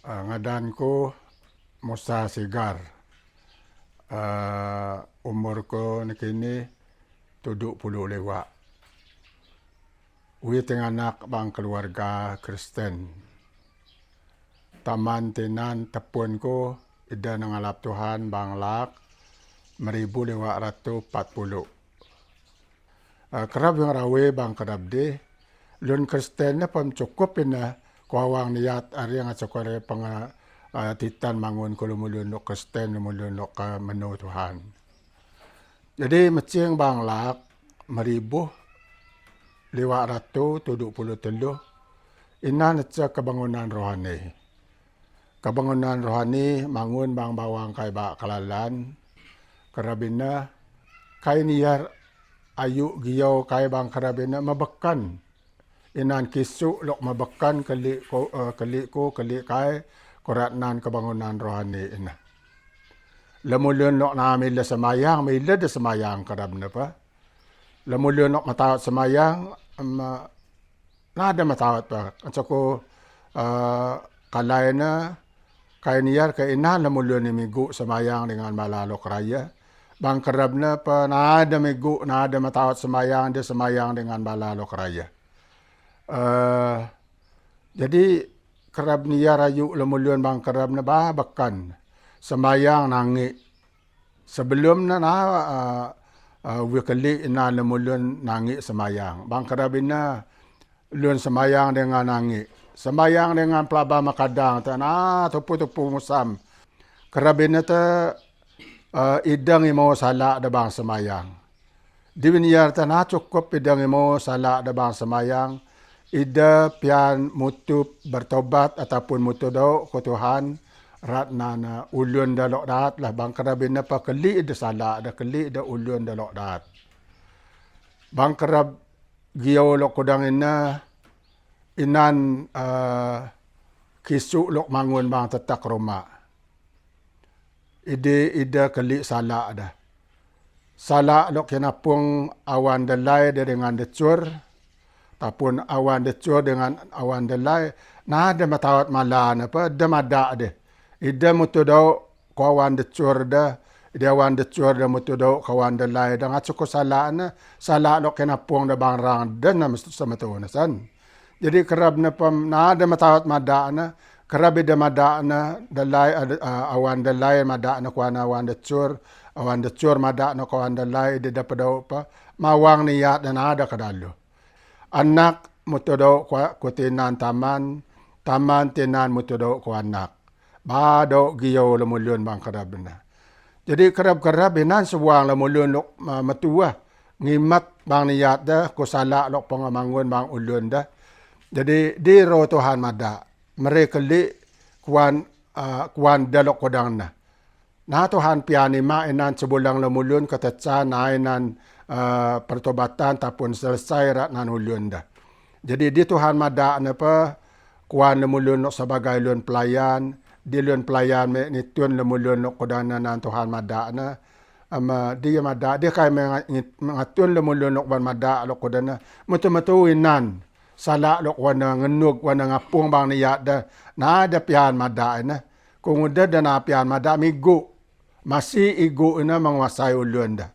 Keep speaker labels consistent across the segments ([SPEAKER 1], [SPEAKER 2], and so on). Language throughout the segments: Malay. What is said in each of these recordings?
[SPEAKER 1] Ngadan ko Musa Sigar. Umur ko kini 70 lewat. Wi anak bang keluarga Kristen. Taman tenan tepun ko ida nangalap Tuhan bang lak 1540. Kerab yang rawe bang kerab de. Lun Kristen na pam cukup ina kuawang niat ari nga cokore pang titan mangun ko lumulun no Kristen lumulun no ka menu Tuhan. Jadi macing bang lak 1570 ina natsa kebangunan rohani. Kebangunan rohani mangun bang bawang kay ba kalalan karabina kay niyar ayu giyaw kay bang karabina mabakan. Inan kisu lok mabakan kali kay koratnan kebangunan rohani ina. Lemulun lok namin la semayang, may ila da semayang karab na pa. Lemulun lok matawat semayang, nada matawat pa. At ko kalay na kay niyar kay ina lemulun ni migu semayang dengan malalok raya. Bang karab na pa nada migu, nada matawat semayang, dia semayang dengan malalok raya. Jadi kerab niya rayu lemulun bang kerab na bakan semayang nangi sebelum na wikali ina lemulun nangi semayang bang kerab ina lun semayang dengan nangi semayang dengan pelaba makadang tanah tupu musam kerab ina ta idang imo sala da bang semayang diwiniyar tanah cukup idang imo sala da bang semayang ida pian mutu bertobat ataupun mutu do ko Tuhan ratna na ulun dalok dat lah bang kerabin na pa keli ida sala da keli ida ulun dalok dat bang kerab giyaw lok kudang ina inan kisu lok mangun bang tetak roma ida keli sala da sala lok kinapung awan dalai dengan decur tapun awan decur dengan awan delai nah ada matawat malan apa da mada de ida mutu do ko awan decur da ida awan decur da mutu do kawan delai da ngacuko sala na sala lo kenapung da bangrang dan na mesti sama tu san jadi kerab na pam nah ada matawat mada na kerab ida mada na delai awan delai mada na ko awan decur mada na ko awan delai ida dapat do pa mawang niat dan ada kadalo anak mutodo ko tinan taman tinan mutodo ko anak bado giyo lemulun bang kerab na jadi kerab inan sebuang lemulun lok matua ngimat bang niat da ko sala lok pangamangun bang ulun da jadi di ro Tuhan mada mereka li kuan dalok kodang na Tuhan piani ma inan sebulang lemulun katatsa na inan pertobatan tapun selesai rat nan ulun dah. Jadi di Tuhan mada na pa kuan lemulun nok sebagai lun pelayan, di lun pelayan me ni tun lemulun nok kodana nan Tuhan mada na dia mada dia kai mengatun lemulun nok ban mada lok kodana metu inan sala lok wana ngenuk wana ngapung bang niat da na ada pian mada na kung udah da na pian mada migu masih igu ina menguasai ulun dah.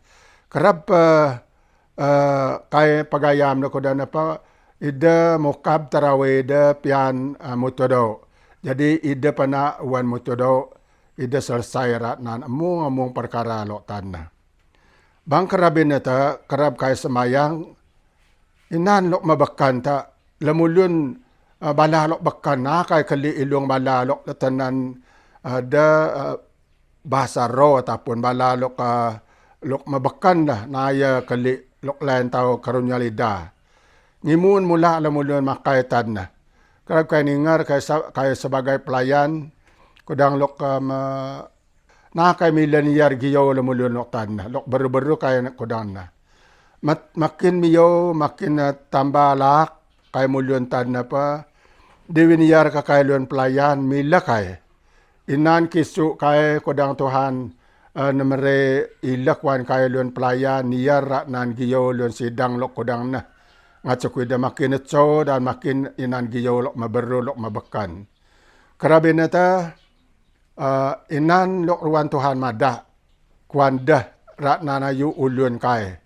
[SPEAKER 1] Kerap kay pagayam na ko na pa ida mukab tarawe ida pian mutodo. Jadi ida pa na uwan mutodo ida selesai rat nan among perkara lo tanah. Bang kerabin na ta kerab kay semayang inan lo mabakan ta lemulun balalok bakan na kay kali ilung balalok tanan ada bahasa ro ataupun balalok lok mabakan dah naya kali lok lain tau karunya lidah. Ngimun mula lemulun makaitan na. Kerab kay ningar kay sebagai pelayan kudang lok na kay mileniyar giyaw lemulun lok tan na. Lok baru-baru kay kudang na. Makin miyaw makin tambah lak kay mulun tan na pa. Diwiniyar ka kay lun pelayan mila kay. Inan kisu kay kudang Tuhan namere ilakwan kay lun pelayan niyar rak nan giyaw lun sidang lok kudang na. Ngacuk ida makin etso dan makin inan giyaw lok maberu lok mabakan. Kerabi nata inan lok ruan Tuhan madak kuan dah ratna nayu ulun kai.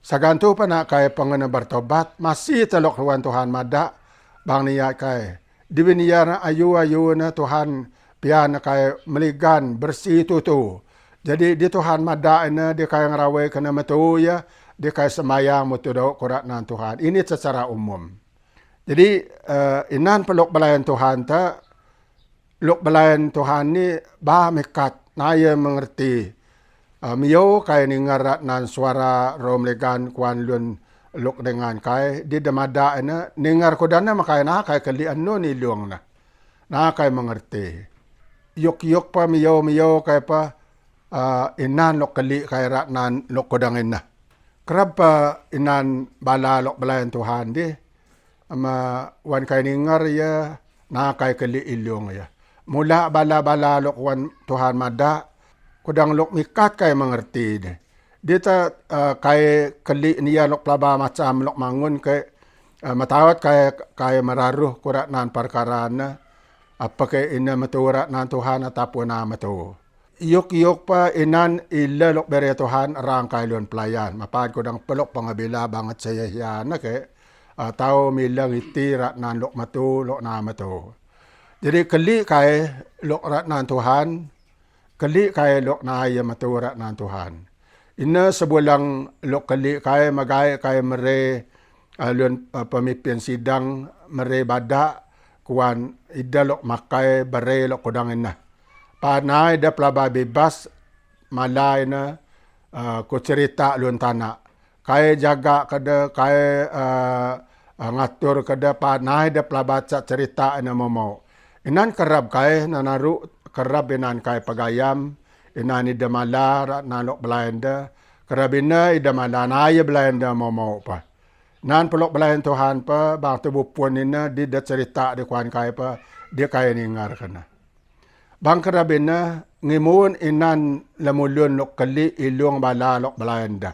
[SPEAKER 1] Sagantu pa na kai pangena bertobat masih telok ruan Tuhan madak bang niat kai. Dibiniya na ayu na Tuhan pian kai meligan bersih tu. Jadi di Tuhan madak na dia kai ngarawe kena metu ya, dia kai semayang mutu dok kuratna Tuhan. Ini secara umum. Jadi inan pelok belayan Tuhan ta lok belayan Tuhan ni bah mekat naya mengerti. Mio kai ningarat nan suara rom legan kuan lun lok dengan kai di demada ena ningar kodana makai na kai kali anu ni luang na kai mengerti. Yok pa mio kai pa inan lok kali kai rat nan lok kodangin na. Kerap inan bala lok belayan Tuhan di ama wan kai ningar ya na kai kali iluang ya. Mula bala lok wan Tuhan mada kudang lok mikat kai mengerti de. Dia ta kai keli niya lok plaba macam lok mangun kai matawat kai meraruh kurat nan perkara na apa kai ina maturat nan Tuhan ataupun na matu. Yok pa inan illa lok bere Tuhan rang kai lon pelayan. Mapad kudang pelok pangabila banget saya ya na kai tau milang iti rat nan lok matu lok na matu. Jadi keli kai lok rat nan Tuhan, keli kai lok na ya matu rat nan Tuhan. Ina sebulang lok keli kai magai kai mere lun pemimpin sidang mere badak kuan ida lok makai bare lok kodang ina. Panai da pelaba bebas malai na ko cerita lun tanah. Kai jaga kada kai ngatur kada panai da pelaba cerita ina momau. Inan kerab kai nanaru kerab inan kai pagayam inan ida mala nalok belanda kerab ina ida mala naya belanda mau pa. Nan pelok belayan Tuhan pa bang tebu pun ina di da cerita di kuan kai pa dia kai ningar kana. Bang kerab ina ngimun inan lamulun lok kali ilung bala lok belanda.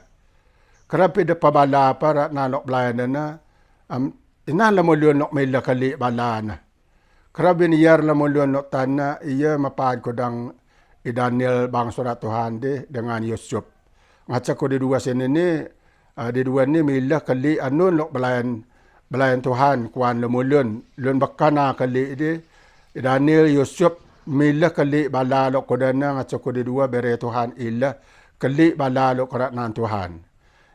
[SPEAKER 1] Kerab ida pabala pa nalok belanda na inan lamulun lok mila kali bala na. Kerabin iyar la mulun no tanah iya mapad ko dang i Daniel bang surat Tuhan de dengan Yusuf. Ngaca ko di dua sini ni di dua ni milah kali anun lok belayan Tuhan kuan la mulun lun bakana kali di Daniel Yusuf milah kali bala lok ko dana ngaca ko di dua bere Tuhan ilah kali bala lok rat nan Tuhan.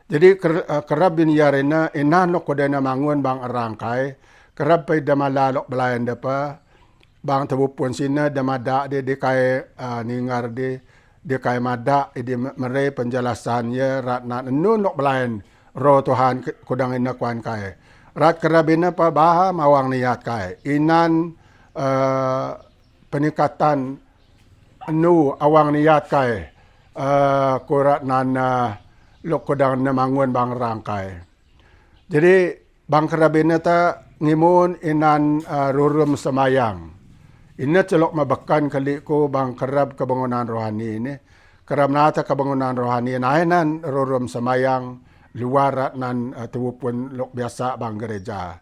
[SPEAKER 1] Jadi kerabin yarena inan lok ko dana mangun bang arangkai kerap pay damala lok belayan dapa bang tabupun sina damada de kai ningar de kai mada de mere penjelasannya rat nan nun lok belayan ro Tuhan kudang ina kuan kai rat kerabina pa baha mawang niat kai inan peningkatan nu awang niat kai kurat nan lok kudang na mangun bang rangkai. Jadi bang kerabina ta ngimun inan rurum semayang. Ina celok mabakan kali ko bang kerab kebangunan rohani ini. Kerab nata kebangunan rohani nainan rurum semayang luar nan tuwupun lok biasa bang gereja.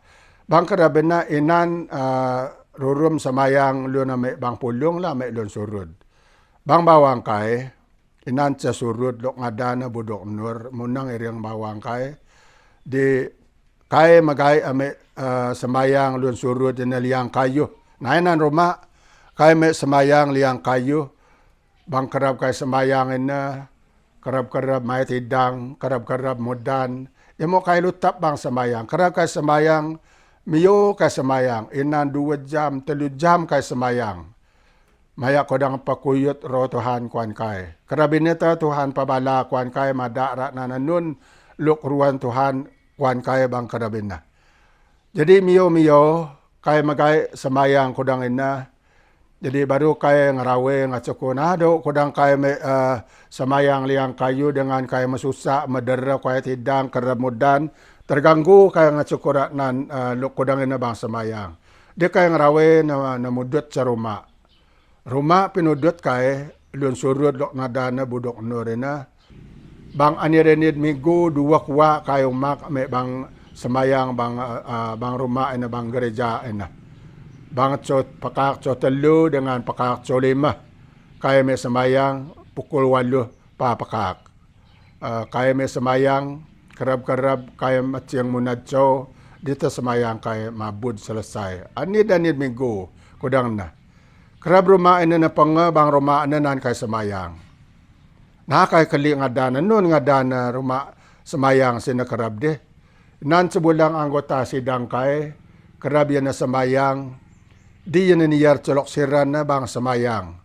[SPEAKER 1] Bang kerab ina inan rurum semayang lu na may bang pulung la may lun surud. Bang bawang kai inan sa surud lok ngadana budok nur munang iriang bawang kai di kai magai ame semayang lun surut na liang kayu. Nainan rumah kai me semayang liang kayu. Bang kerab kai semayang ina kerab mai tidang, kerab mudan. Imo kai lutap bang semayang. Kerab kai semayang miyo kai semayang. Inan 2 jam, 3 jam kai semayang. Maya kodang pakuyut ro Tuhan kuan kai. Kerab inita Tuhan pabala kuan kai madarat nananun luk ruan Tuhan kuan kai bang kerabin na. Jadi mio kai magai semayang kudang ina. Jadi baru kai ngarawe ngacoko nado kudang kai semayang liang kayu dengan kai mesusak medera kai tidang kerab mudan terganggu kai ngacoko rat nan luk kudang ina bang semayang. Dia kai ngarawe na mudut sa rumah. Rumah pinudut kai lun surut lok nadana budok norena. Bang anirenid minggu 2 kuwa kai umak me bang semayang bang rumah ina bang gereja ina. Bang pakak telu dengan pakak 5. Kaya may semayang pukul 8 pakak. Kaya may semayang kerab-kerab kaya macing munad dito semayang kaya mabud selesai. Ani danid minggu kudang na. Kerab rumah ini na bang rumah ini nan kaya semayang. Nah kaya kali ngadan nun ngadan rumah semayang sina kerab deh. Nan sebulang anggota sidang kaya kerab yan na semayang. Di yan niyar celok siran na bang semayang.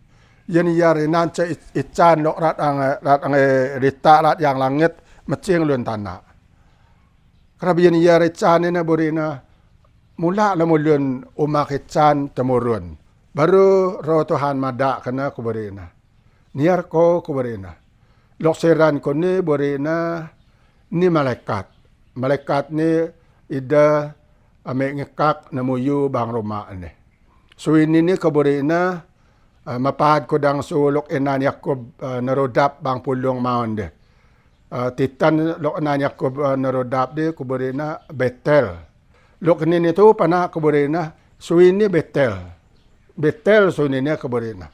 [SPEAKER 1] Yan niyar nan sa itchan lok rat ang rita rat yang langit macing lun tanah. Kerab yan niyar itchan na buri na mula na mulun umakitchan temurun. Baru roh Tuhan madak kena kuburi na. Niyar ko kuburi na. Lok siran ko ni buri na ni malaikat. Malaikat ni ida ame ngekak na muyu bang rumah ni. So ini ni kuburi na mapahad ko dang sulok inan Yakob narodap bang pulong maon de. Titan lok inan Yakob narodap de kuburi na Betel. Lok ni tu pana kuburi na so ini Betel. Betel so ini kuburi na.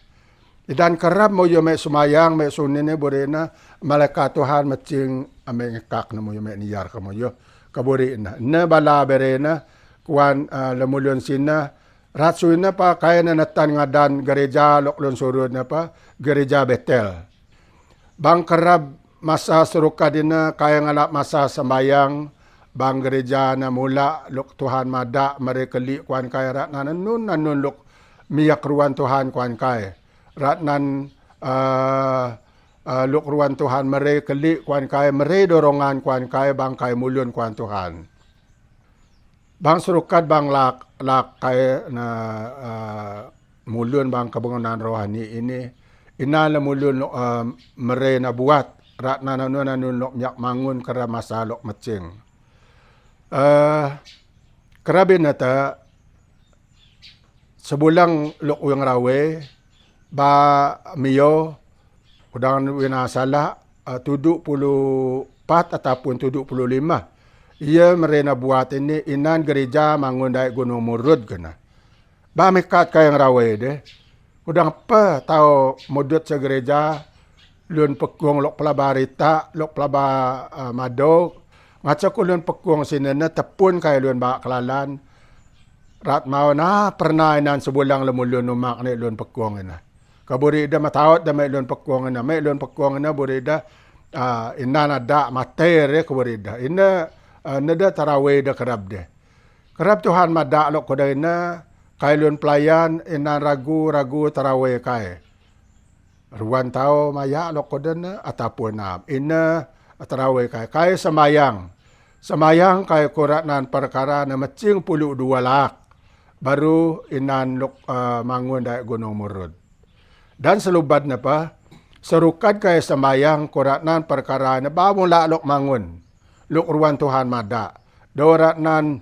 [SPEAKER 1] Dan kerap mo yo may sumayang may sunin ni buri na malaikat Tuhan macing ame ngekak na mo yo may niyar ka mo yo kaburi na. Na bala bere na kuan lamulyon sina ratsuin na pa kaya na natan nga dan gereja loklon surod na pa gereja Betel. Bang kerap masa suruka din na kaya nga masa sambayang bang gereja na mula lok Tuhan mada marekeli kuan kaya rat nanun lok miyak ruan Tuhan kuan kaya. Ratnan lok ruan Tuhan marekeli kuan kaya mere dorongan kuan kaya bang kaya mulyon kuan Tuhan. Bang surukat bang lak kaya na mulyon bang kabangunan rohani ini inala mulyon mere na buat ratnan nanun lok nyak mangun kara masalok macing. Kerabi na ta sebulang lok uyang rawe ba miyo udang winasala 74 ataupun 75. Ia merena buat ini inan gereja mangundai Gunung Murud kena. Ba mekat kayang rawe de. Udang apa tahu mudut sa gereja lun pekung lok pelaba rita, lok pelaba madog. Ngaca ko lun pekung sinena tepun kay lun ba kelalan. Rat mau na pernah inan sebulang lemulun umak ni lun pekung ina. Kaburi da matawat da may lun pekung ina. May lun pekung ina buri da inan ada materi kaburi da. Ina nada tarawih da kerab de. Kerab Tuhan madak lok koda ina kay lun pelayan inan ragu tarawih kay. Ruan tao maya lok koda na ataupun na. Ina tarawih kay. Kay semayang. Semayang kay kurat nan perkara na macing 12 lak. Baru inan lok mangun da Gunung Murud. Dan selubad na pa, serukad kay semayang kurat nan perkara na bawang lak mangun. Lok ruan Tuhan mada. Dorat nan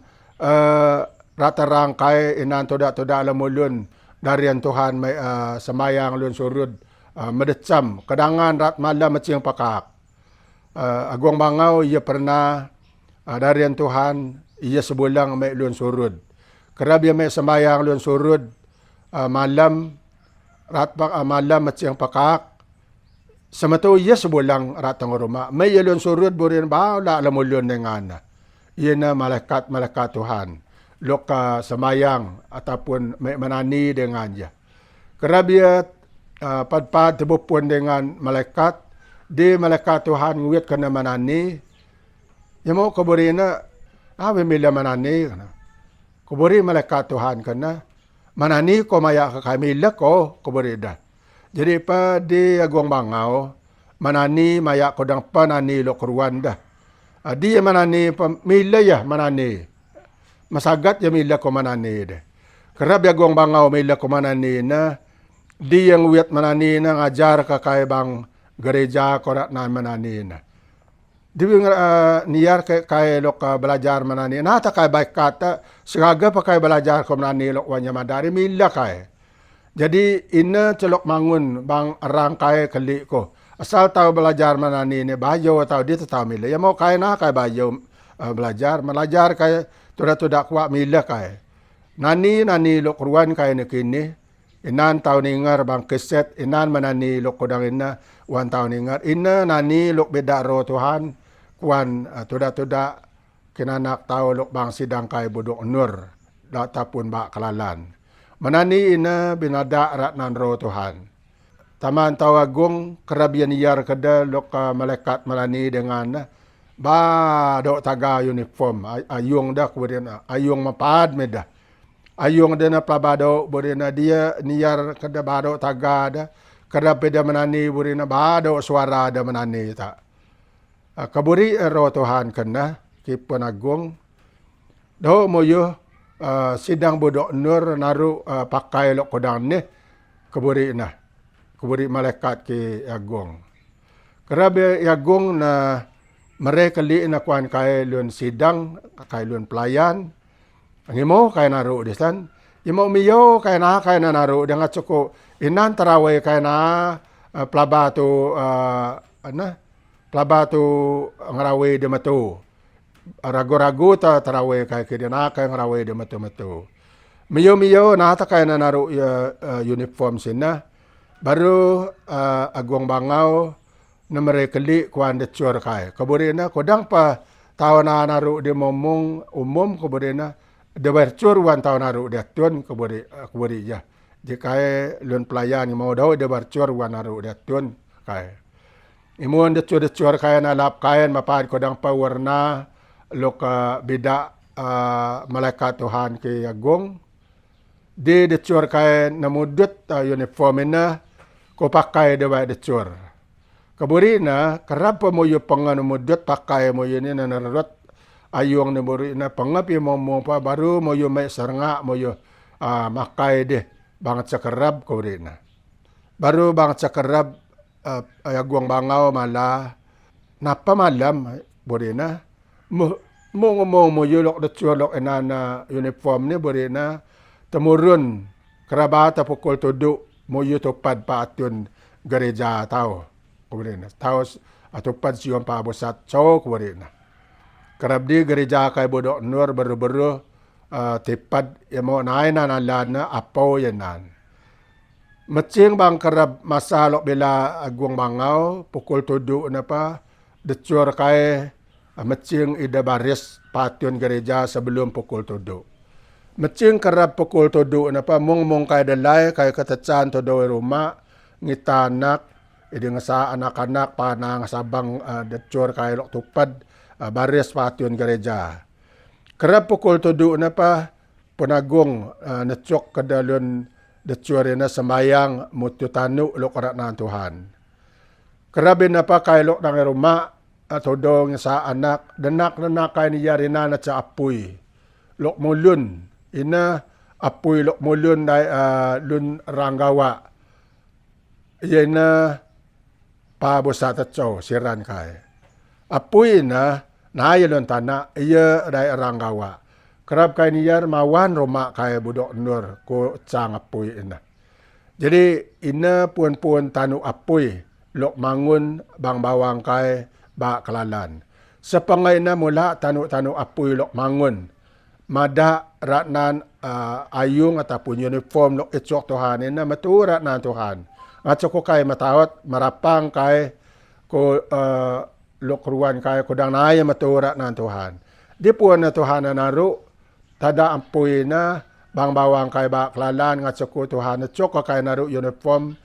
[SPEAKER 1] ratarang kay inan toda lamulun darian Tuhan may semayang lun surud medecam. Kadangan rat malam macing pakak. Agwang bangaw ia pernah darian Tuhan ia sebulang may lun surud. Kerab ia may semayang lun surud malam malam macing pakak. Samato iya sebulang ratang rumah. May ilon surud burin ba la lamulyon dengan. Iya na malaikat Tuhan. Lok semayang ataupun may manani dengan dia. Kerab ia padpad tebupun dengan malaikat. Di malaikat Tuhan nguit kena manani. Ya mau kuburi na mila manani kana. Kuburi malaikat Tuhan kana. Manani ko maya kakamila ko kuburi dah. Jadi pa di agwang bangaw, manani maya kodang panani lok ruan dah. Di manani mila ya manani. Masagat ya mila ko manani dah. Kerab agwang bangaw mila ko manani na di yang wiat manani na ngajar ka kay bang gereja korat na manani na. Di niyar kay lok belajar manani. Nata kay baik kata segaga pa kay belajar ko manani lok wanya madari mila kay. Jadi ina celok mangun bang rangkai keli ko. Asal tahu belajar manani ni bayo tahu dia tahu mila. Ya mau kaya na kaya bayo belajar kaya tuda kuat mila kaya. Nani lok ruan kay na kini, inan tao ningar bang keset, inan manani lok kodang ina, wan tao ningar, ina nani lok beda ro Tuhan, kuan tuda kinanak tao lok bang sidang kay budok nur, datapun ba kalalan. Manani ina binada ratnan ro Tuhan. Taman tao agung kerabian iyar kada lok malaikat manani dengan ba do taga uniform ayung dah kemudian ayung mapad medah ayung dana plabado borena dia niar kada bado taga da kada peda menani borena bado suara da menani ta kaburi ro Tuhan kena kipun agung do moyo sidang bodok nur naru pakai lok kodang ni kaburi malaikat ki agung kerabe agung na mereka li na kuan kay lun sidang, kay lun pelayan. Ang imo kay naru disan. Imo miyo kay na naru dengan cukup inan tarawih kay na plabatu ngarawe de matu. Ragu-ragu ta tarawih kay kidina kay ngarawe de matu. Miyo na ta kay na naru uniform sina. Baru agwang bangau na merekeli kuan de cur kai kemudian kodang pa tahu na naru de momong umum kemudian de bercur wan tahu naru de tun kemudian ya jika lun pelayan mau dau de bercur wan naru de tun kai imun de cur kai na lap kain mapan kodang pa warna lok beda malaikat Tuhan ke agung de cur kai namudut uniform ina ko pakai de de cur kaburi na kerap moyo pangan mudut pakai moyo ni na narot ayong ni buri na pangapi mo pa baru moyo may saranga moyo makai deh banget sakerab kaburi na baru banget sakerab ayagwang bangau mala napa malam buri na mo moyo lok de lok enana uniform ni buri na temurun kerabata pukul tuduk moyo topad paatun gereja tau kemudian tahu atau pensiun pa bosat cowok kemudian kerap di gereja kay bodok nur baru tepat mau naina nalana apau yanan macing bang kerap masa lok bela agwang bangau pukul tuduk napa decur kay macing ida baris patun gereja sebelum pukul tuduk macing kerap pukul tuduk napa mung kay dalai kay katacan tuduk rumah ngitanak idi ngasa anak-anak panang sabang decur kay lok tupad baris patun gereja. Kerap pukul tuduk na pa punagung necok kedalun decur na sembayang mutu tanu lok ratnan Tuhan. Kerabin na pa kay lok nang rumah tudong sa anak denak kay niya rina na sa apuy. Lok mulun ina apuy lok mulun dai lun ranggawa. Iyana pa bosat atso siran kay apuy na nayalon tana iya dai ranggawa kerap kay niyar mawan rumah kay budok nur ko cang apuy ina jadi ina puan tanu apuy lok mangun bang bawang kay ba kelalan sepangay na mula tanu apuy lok mangun mada ratnan ayung ataupun uniform lok itsok Tuhan ina matu ratnan Tuhan ngaco ko kay matawat marapang kay ko lokruan kay kodang naya matura ng Tuhan. Di po na Tuhan na naru tada ampuy na bang bawang kay baklalan ngaco ko Tuhan na choko kay naru uniform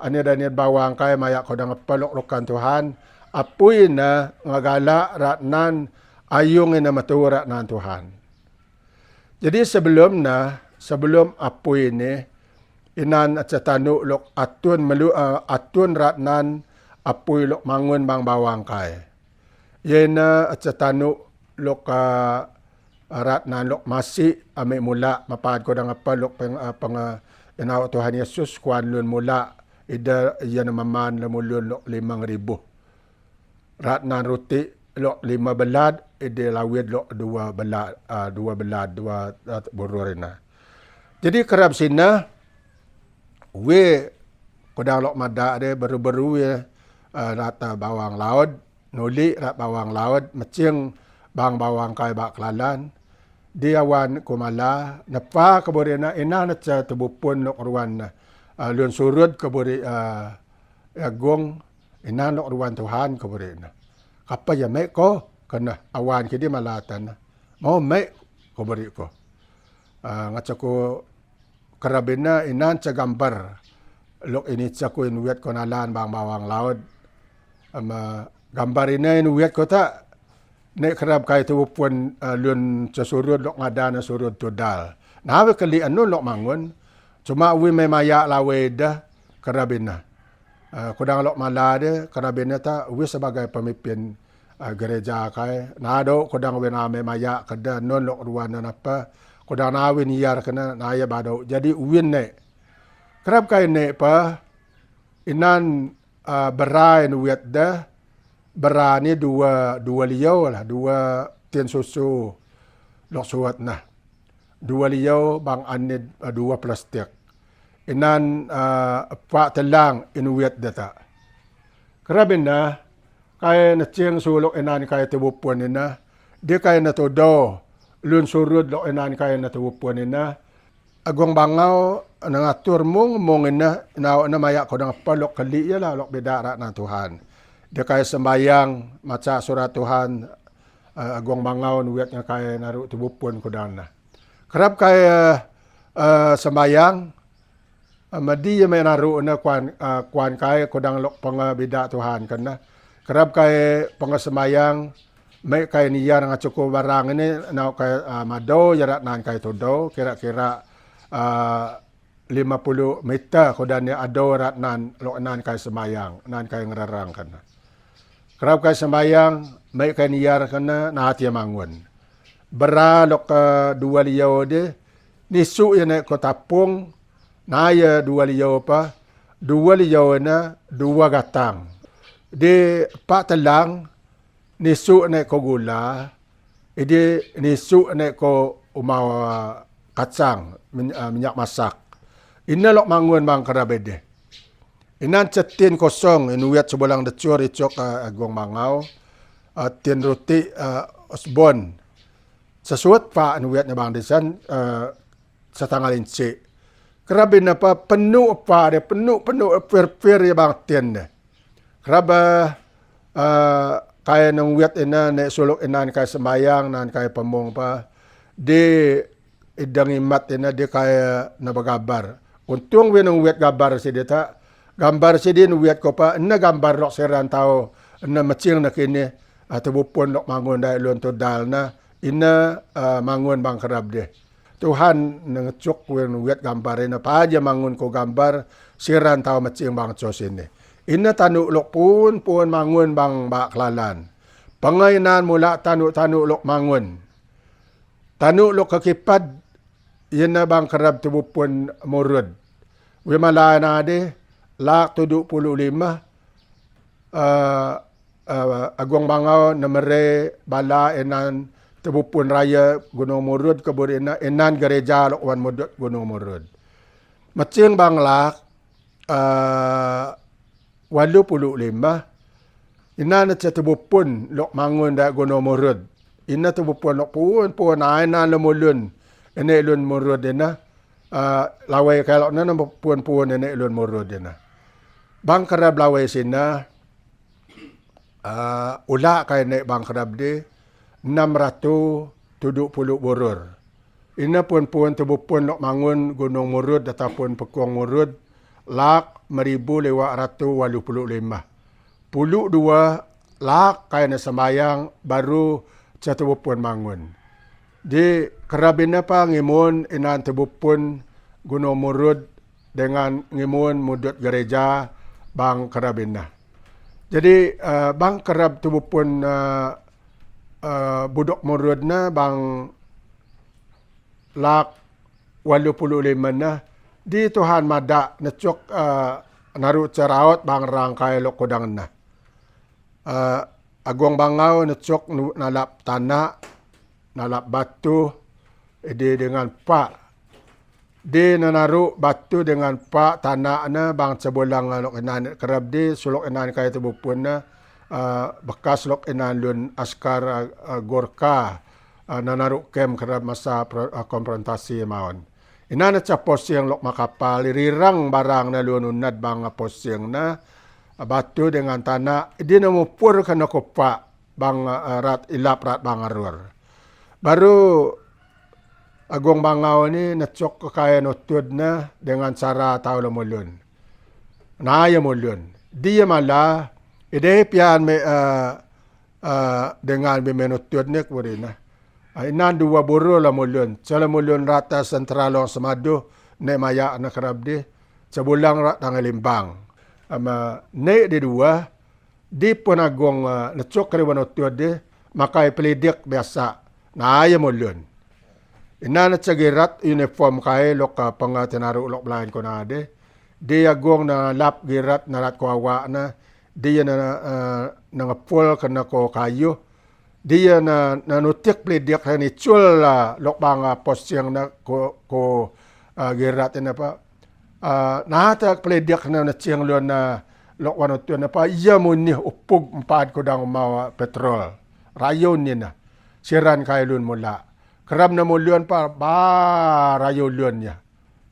[SPEAKER 1] anid bawang kay maya kodang paloklokan Tuhan apuy na ngagala ratnan ayungin na matura ng Tuhan. Jadi sebelum apuy ni inan at sa tanu lok atun ratnan apuy lok mangun bang bawang kay. Yena at sa tanu lok ratnan lok masi ame mula mapad ko dang apa lok pang inaw Tuhan Yesus kuan lun mula ida yan maman lamulun lok 5,000. Ratnan ruti lok 5 belad ide lawid lok 2 belad bururina. Jadi kerap sina we kodang lok mada de baru-baru rata bawang laut nuli rat bawang laut macing bang bawang kay baklalan di awan kumala napa kabori na ina na sa tubupon lok ruan na lun surud kabori agong ina lok ruan Tuhan kabori na kapaya may ko kana awan kidi malatan na mau may kabori ko nga ko karabin na inan sa gambar lok init sa ko inuwet ko nalan bang bawang laod gambar ina inuwet ko ta ne kerab kai tu pun lun sesurud lok ngada na surud tudal. Nawe kali anu lok mangun. Cuma wi me maya lawe dah kerabina. Kudang lok mala de kerabina ta wi sebagai pemimpin gereja kai. Nado kudang wi na me maya kada non lok ruan apa. Kudang nawe niar kena naya badau. Jadi win ne. Kerab kai ne pa inan berai nuwet dah berani dua liau lah, dua tian susu lok suat nah. Dua liau bang anid dua plastik. Inan pak telang inuit data. Kerabin na kaya na tiang sulok inan kaya tibupon ina. Dia kaya na todo lun surud lok inan kaya na tibupon ina. Agong bangaw nangatur mong ina na mayak ko nang palok kali ya lah lok bedara na Tuhan. Dia kaya sembayang maca surat Tuhan agong mangaw nuwet nga kaya naru tibupon ko dan na. Kerap kaya sembayang madi may naru na kwan kaya ko dang lok pangabida Tuhan kana. Kerap kaya pangasemayang may kaya niya nga cukup barang ini na kaya mado yarat nan kaya todo kira-kira 50 meter ko dan ya ado rat nan lok nan kaya semayang nan kaya ngerarang kana. Kerap kaya sembayang, may kaya niyar ka na hati mangun. Beralok ka dua liyaw de, nisu yan ko tapong, naya dua liyaw pa, dua liyaw na dua gatang. Di patalang, nisu na ko gula, idi nisu na ko umawa kacang, minyak masak. Inalok mangun bang karabede. Inan sa tin kosong, inuwet sa bulang datsur, itsok agong mangaw, tin roti osbon. Sa suot pa, inuwet na bang disan, sa tangalinsi. Karabi na pa, penuh pa, penuh, per ya bang tin. Karaba, kaya nang wet ina, na sulok inan kaya semayang, nan kaya pamong pa, di idang imat ina, di kaya nabagabar. Untung winang wet gabar si dita, gambar si din wet ko pa na gambar lok seran tao na macing na kini tubupon lok mangun dai lon to dal na ina mangun bang kerab de Tuhan nangcuk wen wet gambar na pa aja mangun ko gambar seran tao macing bang cos ini ina tanu lok pun mangun bang baklalan pangainan mula tanu lok mangun tanu lok kakipad ina bang kerab tubupon murud wi malay na de lak 75 agong mangaw na mere bala enan tebupun raya Gunung Murud kabur enan gereja lokwan mudut Gunung Murud. Macing bang lak 85 inan at sa tebupun lok mangun da Gunung Murud. Ina tebupun lok puan na lemulun ene lun Murud ina laway kalok na puan ene lun Murud ina. Bang kerab laway sina ula kaya naik bang kerab di 670 boror. Ina pun tebupun lok mangun Gunung Murud ataupun Pekuang Murud lak 1,585. 2 lak kaya na semayang baru sa tebupun mangun. Di kerabin na pa ngimun inan tebupun Gunung Murud dengan ngimun mudut gereja bang kerabin na. Jadi bang kerab tubupun budok Murud na bang lak 85 na di Tuhan madak necok narut ceraut bang rangkai lok kodang na. Agong bangaw necok nalap tanah, nalap batu, dengan pak. Di nanaru batu dengan pak tanah na bang sebulang lok inan kerab di sulok inan kaya tubupun na bekas lok inan lun askar Gorka nanaruk kem kerab masa konfrontasi maon. Ina na ca posiang lok makapal, rirang barang na luanunad bang posiang na, batu dengan tanah, di na mupur kena kupa bang rat ilap rat bang arur. Baru agong bangau ni nacok kaya notud na dengan cara tau la mulun. Na ya mulun. Dia malah ide pian me dengan menutud ni kemudian. Inan dua buru la mulun. Cala mulun rata sentral semadu ne maya na kerab di. Sebulang rat tanggal limbang. Ne di dua di pun agong nacok kari menutud di makai pelidik biasa. Na ya mulun. Ina na cagirat uniform kay lok pangatinaru lok belain ko na ade. Dia agong na lap girat na rat ko awa na. Dia na ngapul kena ko kayu. Dia na nutik pelidik ni cul lok bang posiang na ko girat ina pa. Nahata pelidik na ciang luan na lok wanutun na pa. Ia muni upug empat ko dang umawa petrol. Rayon ni na. Siran kay lun mula. Kerab na mulun pa ba rayo lun ya.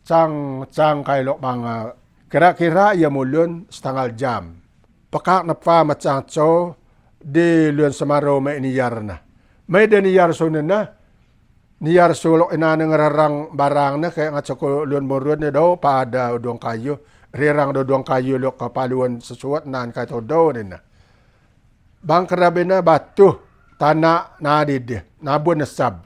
[SPEAKER 1] Cang kay lok bang kira-kira ia mulun setengah jam. Pakak na pa macang cho di lun samaro may niyar na. May de niyar so na. Niyar so lok ina ngararang barang na kaya nga ko lun morun na daw pa ada udong kayo. Rirang do dong kayo lok kapaluan sesuat nan kay to daw na. Bang kerabe na batu tanah na didi nabun na sab.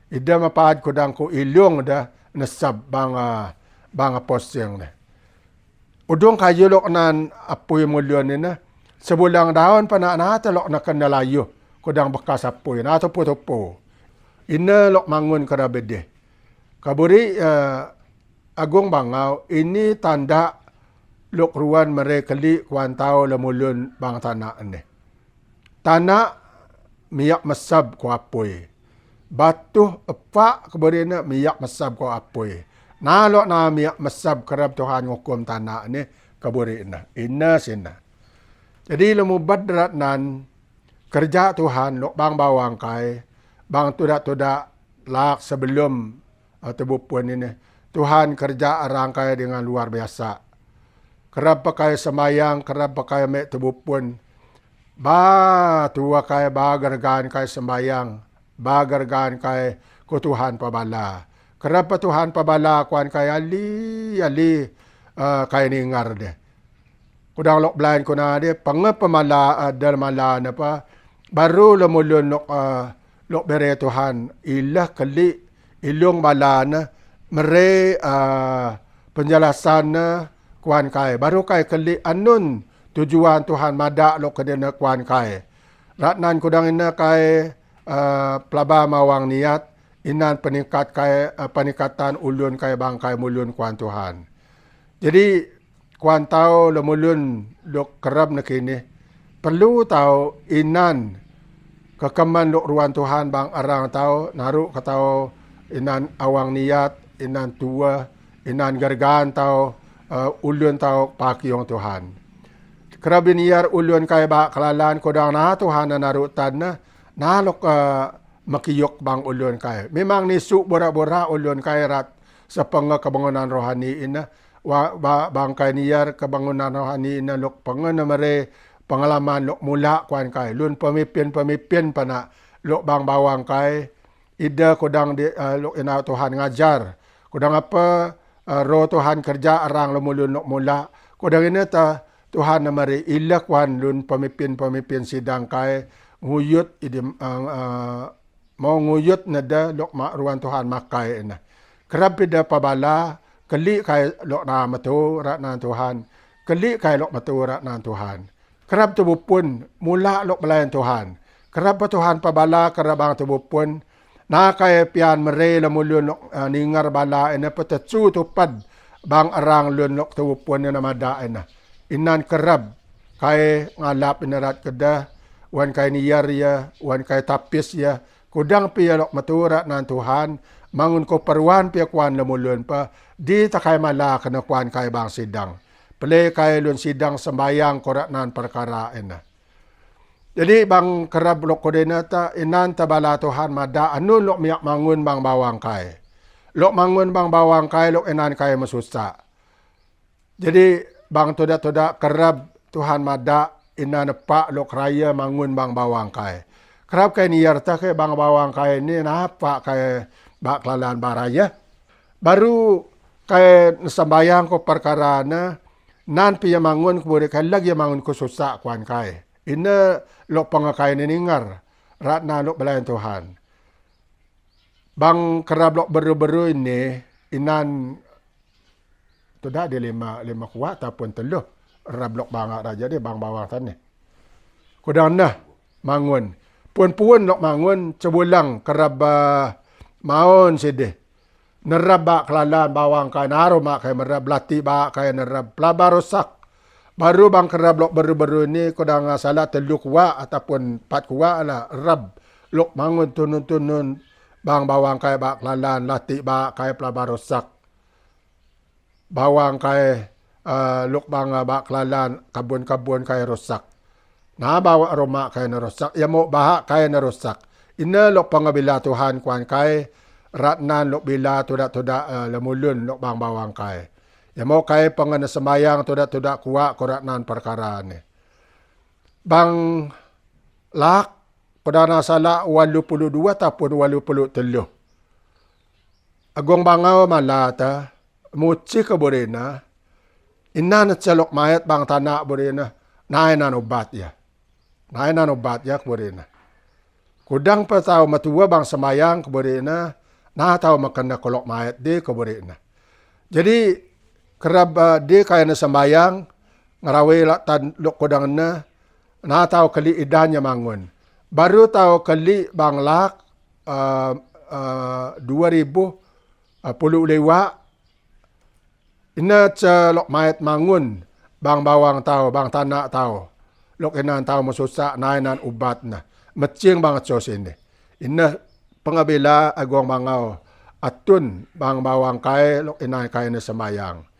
[SPEAKER 1] Ida mapaad ko dang ko ilyong da nasab bang posiang na. Udong kayo lok nan apoy mulyon ni na. Sebulang daon pa na natalok na kanalayo ko dang bekas apoy. Natopo-topo. Ina lok mangun karabede. Kaburi agong bangaw ini tanda lok ruan merekali kuantao lamulun bang tanah ni. Tanah miyak masab ko apoy. Batu epak kemudian miyak masab ko apoy. Nalo na miyak masab kerab Tuhan ngukum tanah ni kaburi ina sina. Jadi lumubad darat nan kerja Tuhan lok bang bawang kai bang tudak lak sebelum tebupun ini. Tuhan kerja arangkai dengan luar biasa. Kerab pakai semayang, kerab pakai mek tebupun. Ba tua kai bagargan kai sembayang. Bagargan kay ko Tuhan pabala. Kerap Tuhan pabala kuan kay ali kay ningar de. Kudang lok blind ko na de pangapamala dal mala na pa baru lamulun lok bere Tuhan ilah kali ilong mala na mere penjelasan na kuan kay baru kay kali anun tujuan Tuhan mada lok kedena kuan kay. Ratnan kudang ina kay pelaba mawang niat inan peningkatan ulun kay bangkai mulun kuan Tuhan. Jadi kuan tau lemulun lok kerab na kini perlu tau inan kekaman lok ruan Tuhan bang arang tau naru katau inan awang niat inan tua inan gargan tau ulun tau pakiong Tuhan. Kerab niar ulun kay ba kalalan kodang na Tuhan na narutan na nalok makiyok bang ulun kay. Memang nisu bora-bora ulun kay rat sa kabangunan rohani ina. Bang kay niyar kabangunan rohani ina lok pangan na mare pengalaman lok mula kuan kay. Lun pemimpin pa na lok bang bawang kay. Ida kodang lok ina Tuhan ngajar. Kodang apa roh Tuhan kerja arang lumulun lok mula. Kodang ina ta Tuhan na mare ila kuan lun pemimpin sidang kay. Nguyut mau nguyut na da lok ruan Tuhan makai na. Kerap da pabala kali kay lok na matu rat na Tuhan. Kali kay lok matu rat na Tuhan. Kerap tubupun mula lok belayan Tuhan. Kerap Tuhan pabala kerap ang tubupun na kay pian mere lamulun lok ningar bala ina patatsu tupad bang arang lun lok tubupun na namada ina. Inan kerap kay ngalap inarat kada wan kay niyar ya, wan kay tapis ya, kudang piya lok matura nan Tuhan, mangun ko paruan piya kuan lamulun pa, di ta kay mala kana kuan kay bang sidang. Pele kay lun sidang sembayang korak nan perkara ena. Jadi bang kerab lok koordinata inan tabala Tuhan mada anu lok miak mangun bang bawang kai. Lok mangun bang bawang kai lok inan kai masusa. Jadi bang toda kerab Tuhan mada inan pak lok raya mangun bang bawang kai. Kerab kai ni yarta kai bang bawang kai ni napa kai bak kelalan baraya. Baru kai sembayang ko perkara na nan pi mangun ko boleh kai lagi mangun ko susah kuan kai. Ina lok pangakai ni ningar ratna lok belayan Tuhan. Bang kerab lok beru-beru ini inan tu dah dia lima kuat ataupun teluh rab lok bang raja dia bang bawang tan ni. Kudang nah mangun. Puan-puan lok mangun cebulang kerab maun sedih. Nerab bak kelalan bawang kai naru mak kai merab lati bak kai nerab pelaba rosak. Baru bang kerab lok baru-baru ni kodang salah teluk kuat ataupun 4 kuat lah rab lok mangun tunun-tunun bang bawang kai bak lalan lati bak kai pelaba rosak. Bawang kai lok bang bak lalan kabun-kabun kai rosak. Nah bawa rumah kai na rosak, ya mau bahak kai na rosak. Ina lok pangabila Tuhan kuan kai ratnan lok bila tudak-tudak lemulun lok bang bawang kai. Ya mau kai pangana sembayang tudak kuat koratnan perkara ni. Bang lak perdana salah 82 ataupun 83. Agong bangau malata muci ke borena. Inan celok mayat bang tanah borena. Nainan obat ya. Nainan obat ya ke borena. Kudang pa tau matua bang sembayang ke borena. Nah tahu makan kolok mayat di ke borena. Jadi kerab dia kaya na sembayang, ngarawi tan lok kodang na tahu kali idahnya mangun. Baru tahu kali bang lak 2000 puluh lewat, ina lok mayat mangun, bang bawang tahu, bang tanah tahu. Lok inan tahu masusak, nainan ubat na. Mecing bang sos ini. Ina pengabila agong bangau, atun bang bawang kai, lok inan kaya na sembayang.